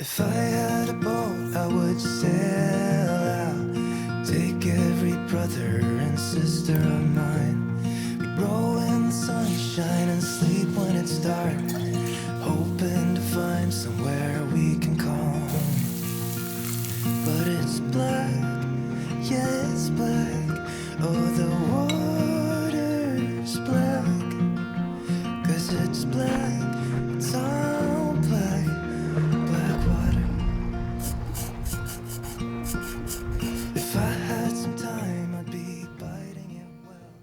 If I had a boat, I would sail out, take every brother and sister of mine. We'd roll in the sunshine and sleep when it's dark, hoping to find somewhere we can call home. But it's black, yeah, it's black. Oh, the water's black, 'cause it's black, it's all black, black water. If I had some time, I'd be biting it well.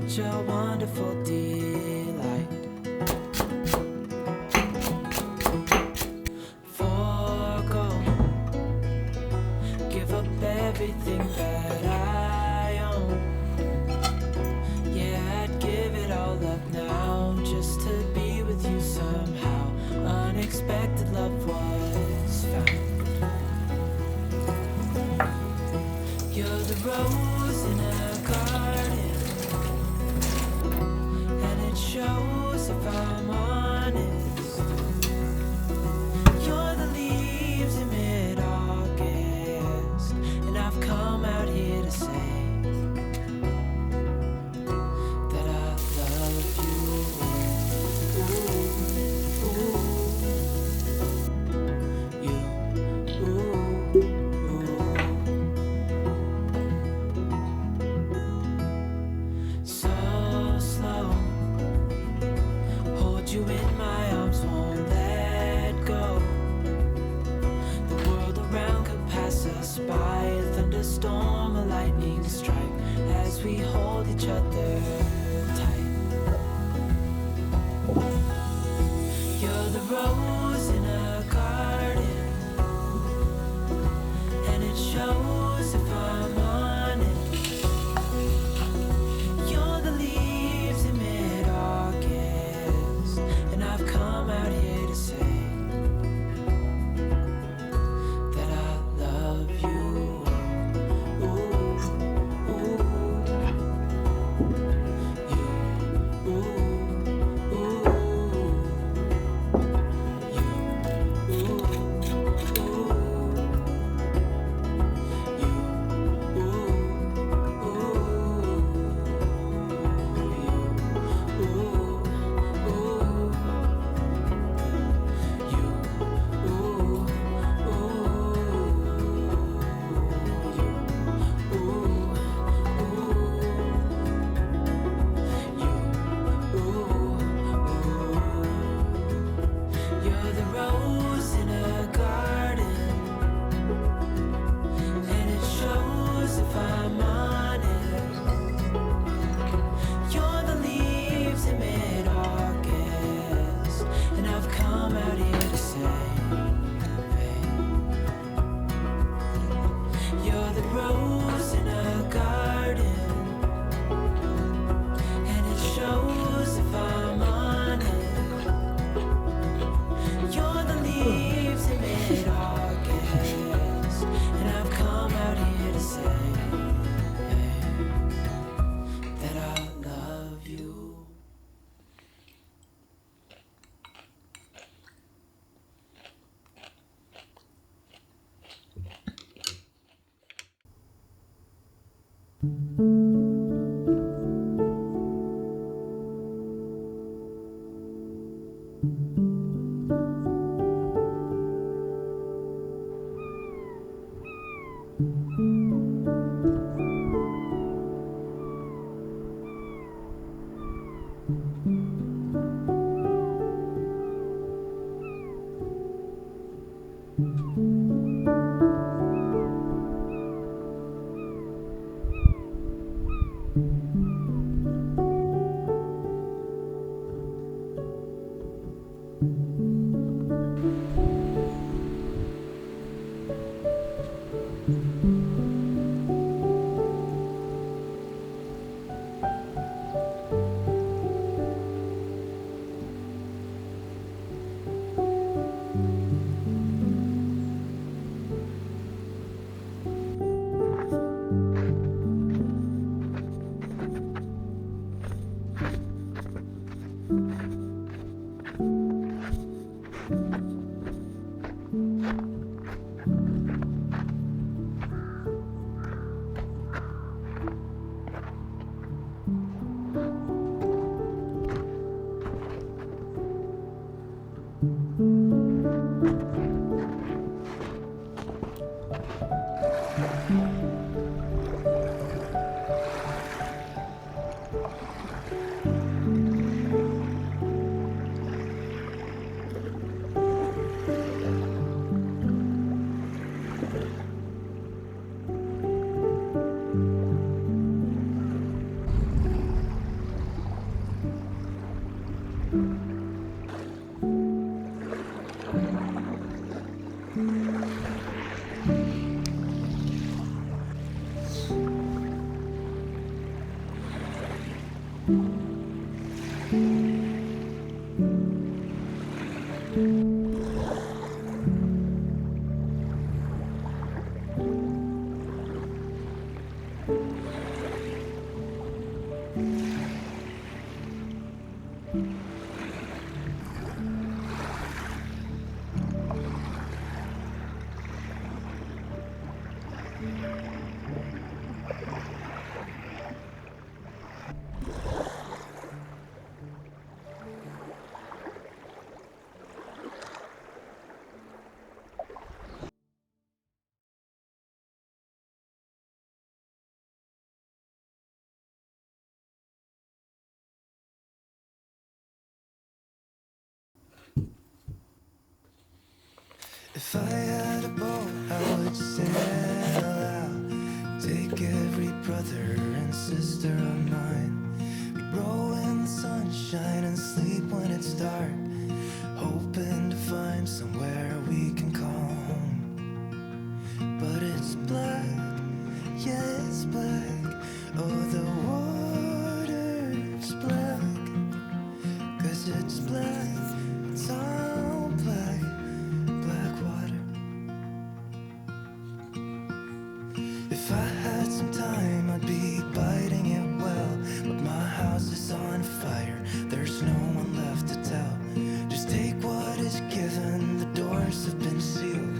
such a wonderful delight. Forgo, give up everything that I own. Yeah, I'd give it all up now just to be with you somehow. Unexpected love was found. You're the rose in a garden, and it shows if I'm honest. You're the leaves in mid-August, and I've come out here to say that I love you. Ooh, ooh, you, ooh, ooh. So slow, hold you in my arms, won't let go. The world around could pass us by, a thunderstorm, a lightning strike, as we hold each other tight. You're the rose in a garden, and it shows if I'm honest. You're the leaves in mid-August, and I've come out here to say that I love you. Ooh, ooh, you, ooh, ooh, you, ooh, you're the rose in a garden, and it shows if I'm honest. You're the leaves in mid-August, and I've come out here to say, you're the rose in a garden, and it shows if I'm honest. You're the leaves in mid-August, and I've come out here to say that I love you. If I had a boat, I would sail out, take every brother and sister of mine. We'd roll in the sunshine and sleep when it's dark, hoping to find somewhere we can call home. But it's black, yeah, it's black. Oh, the water's black, 'cause it's black, it's all black, black water. If I had some time, I'd be biting it well, but my house is on fire, there's no one left to tell. Just take what is given, the doors have been sealed.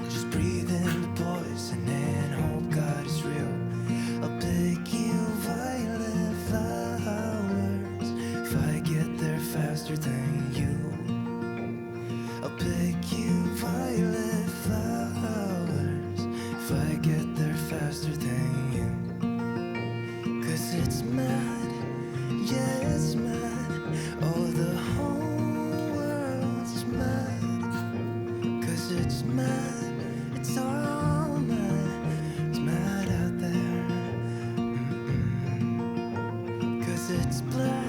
Just breathe in the poison and hope God is real. I'll pick you violet flowers if I get there faster than you. I'll pick you violet flowers if I get there faster than you. 'Cause it's mad, yeah, it's mad. Oh, the whole world's mad. 'Cause it's mad, it's all mad. It's mad out there. 'Cause it's black.